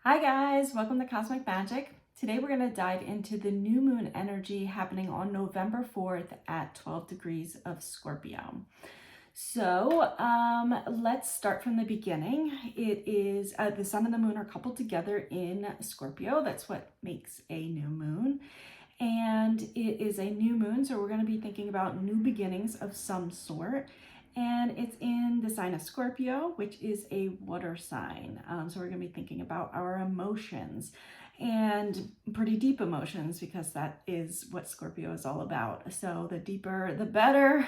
Hi guys, welcome to Cosmic Magic. Today we're going to dive into the new moon energy happening on November 4th at 12 degrees of Scorpio. So let's start from the beginning. It is the sun and the moon are coupled together in Scorpio. That's what makes a new moon. And it is a new moon, so we're going to be thinking about new beginnings of some sort. And it's in the sign of Scorpio, which is a water sign. So we're going to be thinking about our emotions and pretty deep emotions, because that is what Scorpio is all about. So the deeper, the better.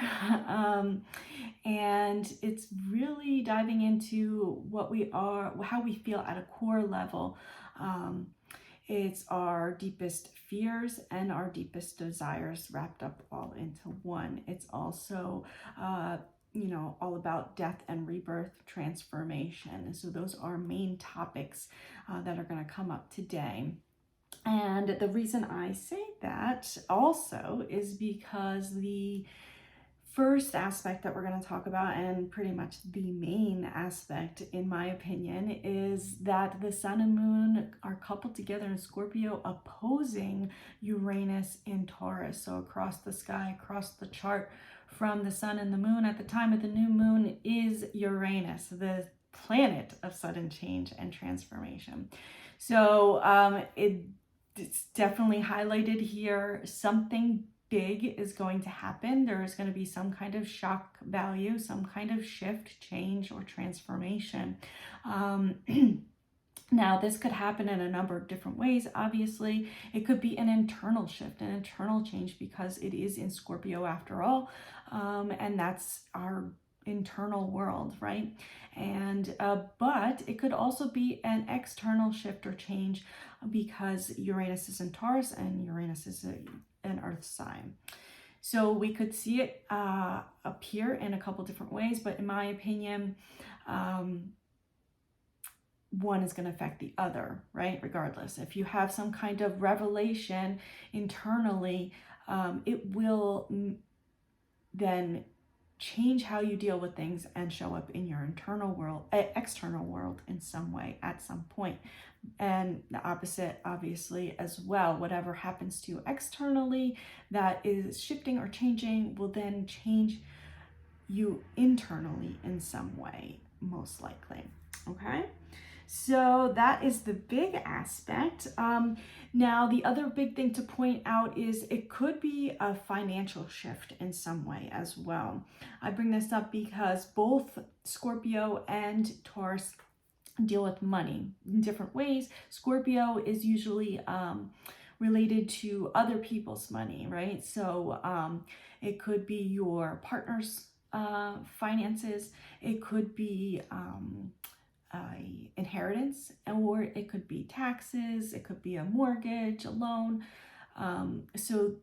And it's really diving into what we are, how we feel at a core level. It's our deepest fears and our deepest desires wrapped up all into one. It's also, all about death and rebirth, transformation. So those are main topics that are going to come up today. And the reason I say that also is because the first aspect that we're going to talk about, and pretty much the main aspect in my opinion, is that the sun and moon are coupled together in Scorpio, opposing Uranus in Taurus. So across the sky, across the chart, from the sun and the moon at the time of the new moon is Uranus, the planet of sudden change and transformation. So it's definitely highlighted here. Something big is going to happen. There is going to be some kind of shock value, some kind of shift, change, or transformation. Now, this could happen in a number of different ways. Obviously, it could be an internal shift, an internal change, because it is in Scorpio after all, and that's our internal world, right? And but it could also be an external shift or change, because Uranus is in Taurus and Uranus is an earth sign. So we could see it appear in a couple different ways, but in my opinion, one is going to affect the other, right? Regardless, if you have some kind of revelation internally, it will then change how you deal with things and show up in your internal world, external world in some way at some point. And the opposite, obviously, as well. Whatever happens to you externally that is shifting or changing will then change you internally in some way, most likely. Okay? So that is the big aspect. Now, the other big thing to point out is it could be a financial shift in some way as well. I bring this up because both Scorpio and Taurus deal with money in different ways. Scorpio is usually related to other people's money, right? So it could be your partner's finances. It could be inheritance, or it could be taxes, it could be a mortgage, a loan. So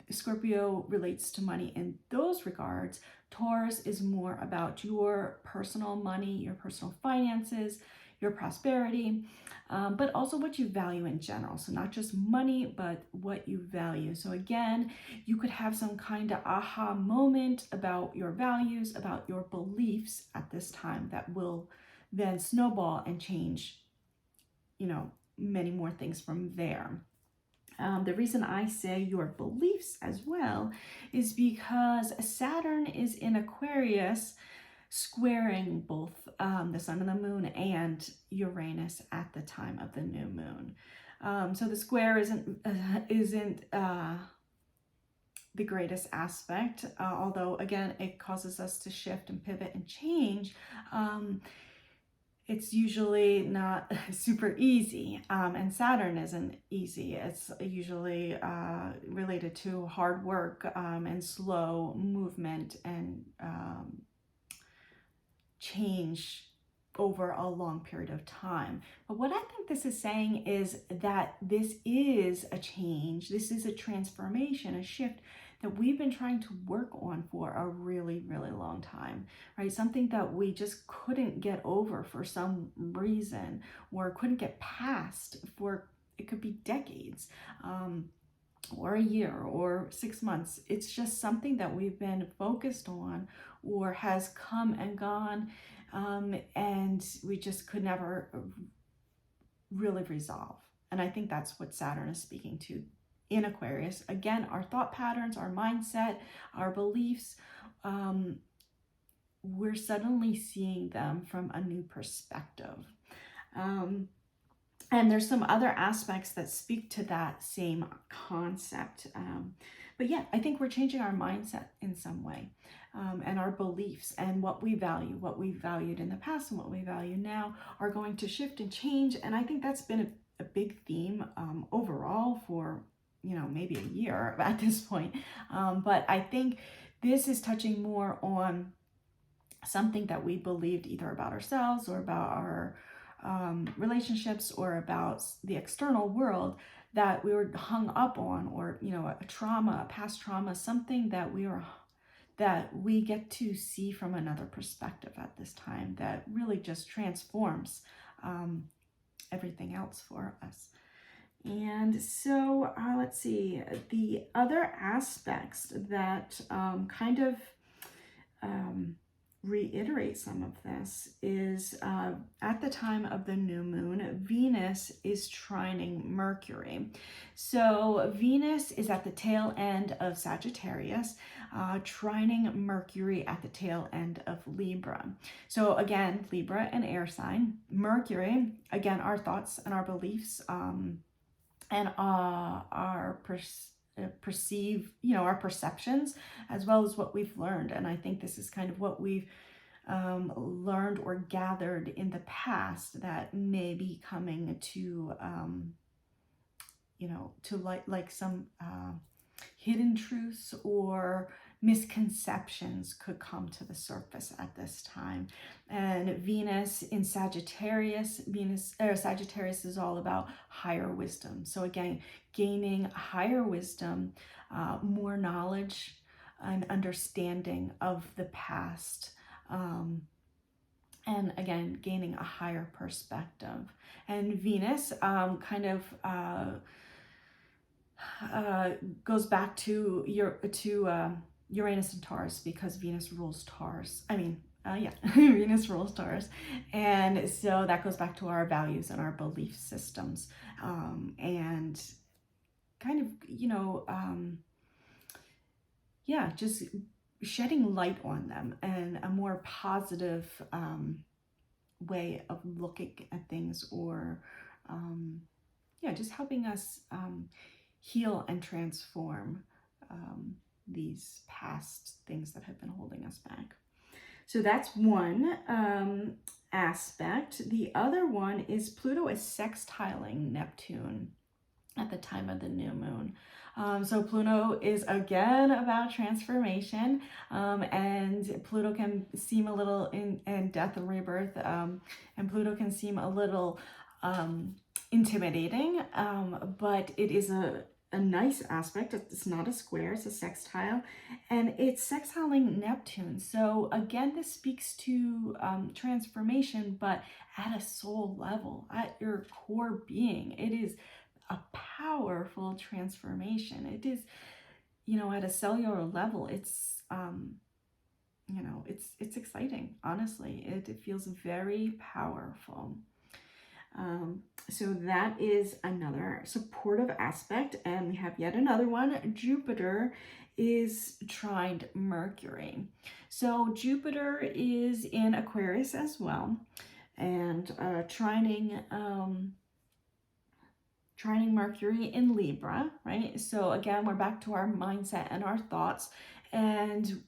Scorpio relates to money in those regards. Taurus is more about your personal money, your personal finances, your prosperity, but also what you value in general. So not just money, but what you value. So again, you could have some kind of aha moment about your values, about your beliefs at this time that will then snowball and change, many more things from there. The reason I say your beliefs as well is because Saturn is in Aquarius, squaring both the sun and the moon and Uranus at the time of the new moon. So the square isn't the greatest aspect, although again it causes us to shift and pivot and change. It's usually not super easy, and Saturn isn't easy. It's usually related to hard work and slow movement and change over a long period of time. But what I think this is saying is that this is a change, this is a transformation, a shift that we've been trying to work on for a really, really long time, right? Something that we just couldn't get over for some reason, or couldn't get past for, it could be decades, or a year or 6 months. It's just something that we've been focused on, or has come and gone, and we just could never really resolve. And I think that's what Saturn is speaking to in Aquarius. Again, our thought patterns, our mindset, our beliefs, we're suddenly seeing them from a new perspective. And there's some other aspects that speak to that same concept. But yeah, I think we're changing our mindset in some way, and our beliefs and what we value, what we valued in the past and what we value now are going to shift and change. And I think that's been a big theme overall for, maybe a year at this point. But I think this is touching more on something that we believed either about ourselves or about our relationships or about the external world that we were hung up on, or a trauma, a past trauma, something that we get to see from another perspective at this time that really just transforms everything else for us. And so let's see, the other aspects that kind of reiterate some of this is at the time of the new moon, Venus is trining Mercury. So Venus is at the tail end of Sagittarius, trining Mercury at the tail end of Libra. So again, Libra, an air sign. Mercury, again, our thoughts and our beliefs, and our perceive, our perceptions, as well as what we've learned. And I think this is kind of what we've learned or gathered in the past that may be coming to, to like some hidden truths or misconceptions could come to the surface at this time. And Venus in Sagittarius, Sagittarius is all about higher wisdom. So again, gaining higher wisdom, more knowledge and understanding of the past. And again, gaining a higher perspective. And Venus goes back to Uranus and Taurus, because Venus rules Taurus. Venus rules Taurus. And so that goes back to our values and our belief systems. And kind of, just shedding light on them and a more positive way of looking at things, or, just helping us heal and transform these past things that have been holding us back. So that's one aspect. The other one is Pluto is sextiling Neptune at the time of the new moon. So Pluto is again about transformation, and Pluto can seem a little in death and rebirth, and Pluto can seem a little intimidating, but it is a nice aspect. It's not a square, it's a sextile, and it's sextiling Neptune. So again, this speaks to transformation, but at a soul level, at your core being. It is a powerful transformation. It is, at a cellular level, it's it's exciting. Honestly, it feels very powerful. So that is another supportive aspect. And we have yet another one. Jupiter is trined Mercury. So Jupiter is in Aquarius as well, and trining Mercury in Libra, right? So again, we're back to our mindset and our thoughts, and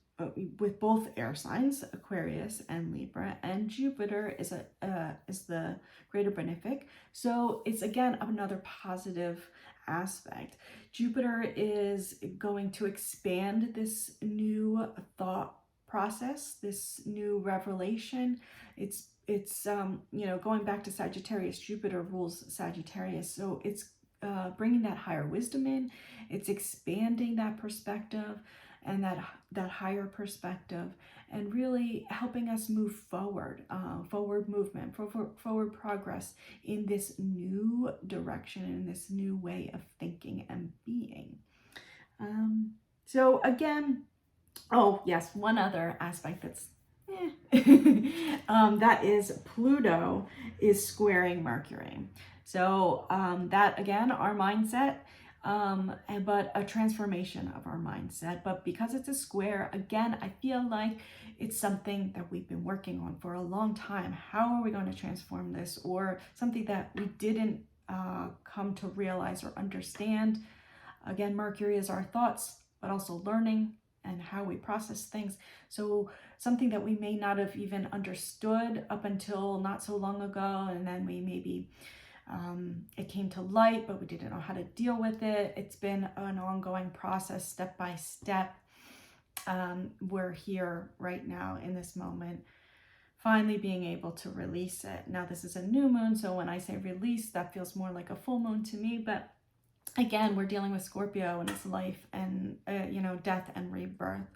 with both air signs, Aquarius and Libra, and Jupiter is the greater benefic. So it's again another positive aspect. Jupiter is going to expand this new thought process, this new revelation. It's going back to Sagittarius. Jupiter rules Sagittarius, so it's bringing that higher wisdom in. It's expanding that perspective and that higher perspective, and really helping us move forward, forward movement, forward progress in this new direction, in this new way of thinking and being. So again, oh yes, one other aspect that's that is Pluto is squaring Mercury. So that again, our mindset, but a transformation of our mindset. But because it's a square, again, I feel like it's something that we've been working on for a long time. How are we going to transform this? Or something that we didn't come to realize or understand. Again, Mercury is our thoughts, but also learning and how we process things. So something that we may not have even understood up until not so long ago, and then we maybe it came to light, but we didn't know how to deal with it. It's been an ongoing process, step by step. We're here right now in this moment, finally being able to release it. Now this is a new moon, so when I say release, that feels more like a full moon to me, but again, we're dealing with Scorpio and its life and, death and rebirth.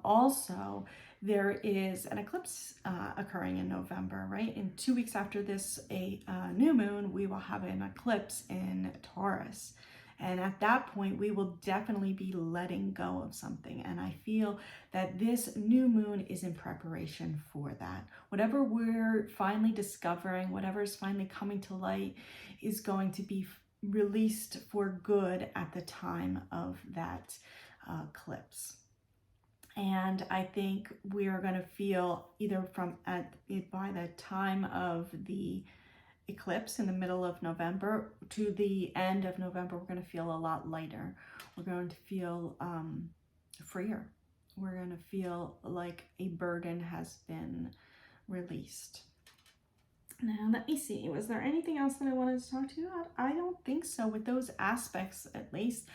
Also, there is an eclipse occurring in November, right? In 2 weeks after this, a new moon, we will have an eclipse in Taurus. And at that point, we will definitely be letting go of something. And I feel that this new moon is in preparation for that. Whatever we're finally discovering, whatever is finally coming to light is going to be released for good at the time of that eclipse. And I think we are going to feel either by the time of the eclipse in the middle of November to the end of November, we're going to feel a lot lighter. We're going to feel freer. We're going to feel like a burden has been released. Now, let me see. Was there anything else that I wanted to talk to you about? I don't think so. With those aspects, at least,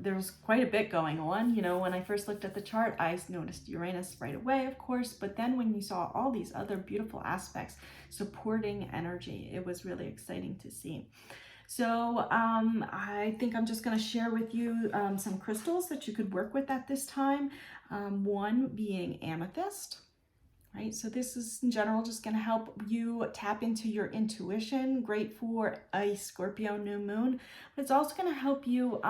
there's quite a bit going on. When I first looked at the chart, I noticed Uranus right away, of course. But then when you saw all these other beautiful aspects supporting energy, it was really exciting to see. So I think I'm just going to share with you some crystals that you could work with at this time. One being amethyst. Right, so this is in general just going to help you tap into your intuition. Great for a Scorpio new moon, but it's also going to help you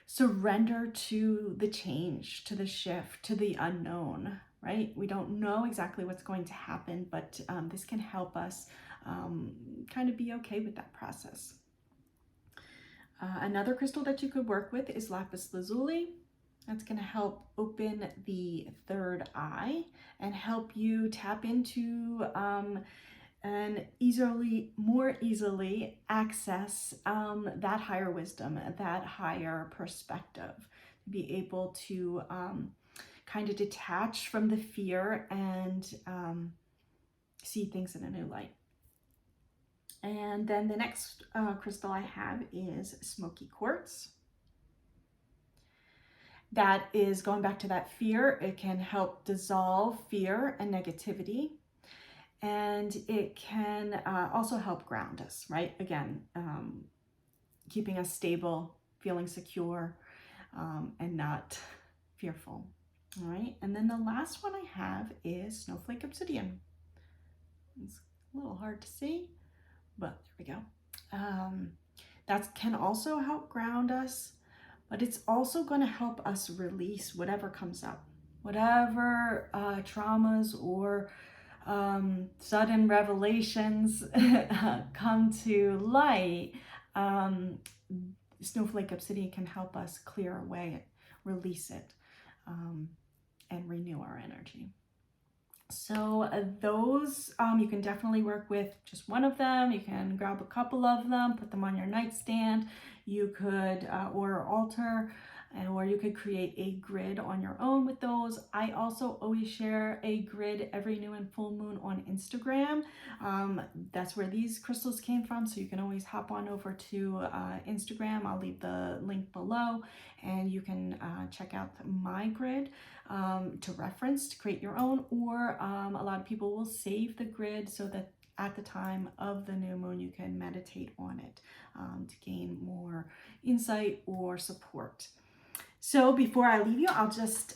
surrender to the change, to the shift, to the unknown. Right, we don't know exactly what's going to happen, but this can help us kind of be okay with that process. Another crystal that you could work with is Lapis Lazuli. That's going to help open the third eye and help you tap into and more easily access that higher wisdom, that higher perspective, to be able to kind of detach from the fear and see things in a new light. And then the next crystal I have is Smoky Quartz. That is going back to that fear. It can help dissolve fear and negativity. And it can also help ground us, right? Again, keeping us stable, feeling secure, and not fearful. All right. And then the last one I have is Snowflake Obsidian. It's a little hard to see, but there we go. That can also help ground us. But it's also going to help us release whatever comes up, whatever traumas or sudden revelations come to light. Snowflake Obsidian can help us clear away, release it, and renew our energy. So those, you can definitely work with just one of them. You can grab a couple of them, put them on your nightstand. You could, or altar, or you could create a grid on your own with those. I also always share a grid every new and full moon on Instagram. That's where these crystals came from. So you can always hop on over to Instagram. I'll leave the link below and you can check out my grid to reference, to create your own, or a lot of people will save the grid so that at the time of the new moon you can meditate on it to gain more insight or support. So before I leave you, I'll just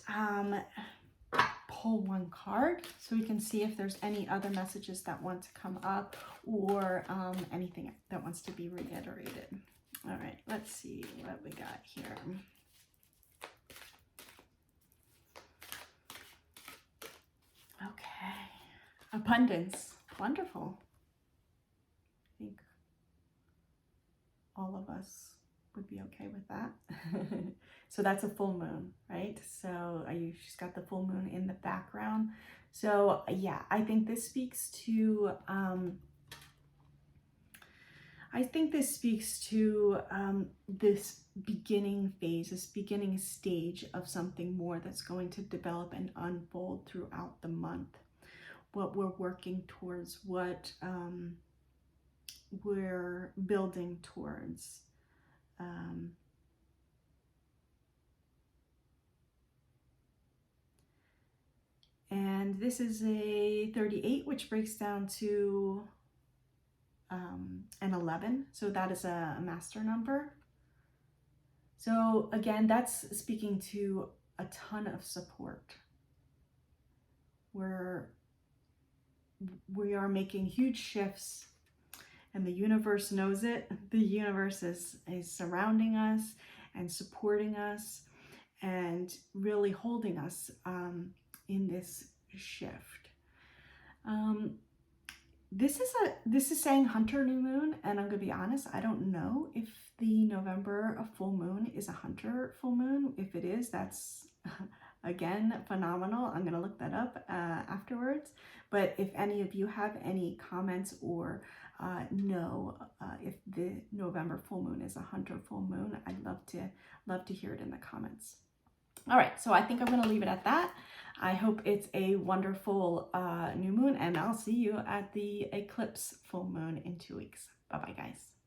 pull one card so we can see if there's any other messages that want to come up or anything that wants to be reiterated. All right, let's see what we got here. Okay. Abundance. Wonderful. I think all of us would be okay with that. So that's a full moon, right? So she's got the full moon in the background. So yeah, I think this speaks to this beginning phase, this beginning stage of something more that's going to develop and unfold throughout the month. What we're working towards, what we're building towards. And this is a 38, which breaks down to an 11. So that is a master number. So again, that's speaking to a ton of support. We are making huge shifts, and the universe knows it. The universe is surrounding us and supporting us and really holding us in this shift. This is saying Hunter new moon, and I'm gonna be honest, I don't know if the November full moon is a Hunter full moon. If it is, that's again phenomenal. I'm gonna look that up afterwards. But if any of you have any comments or know if the November full moon is a Hunter full moon, I'd love to hear it in the comments. All right, so I think I'm going to leave it at that. I hope it's a wonderful new moon, and I'll see you at the eclipse full moon in 2 weeks. Bye-bye, guys.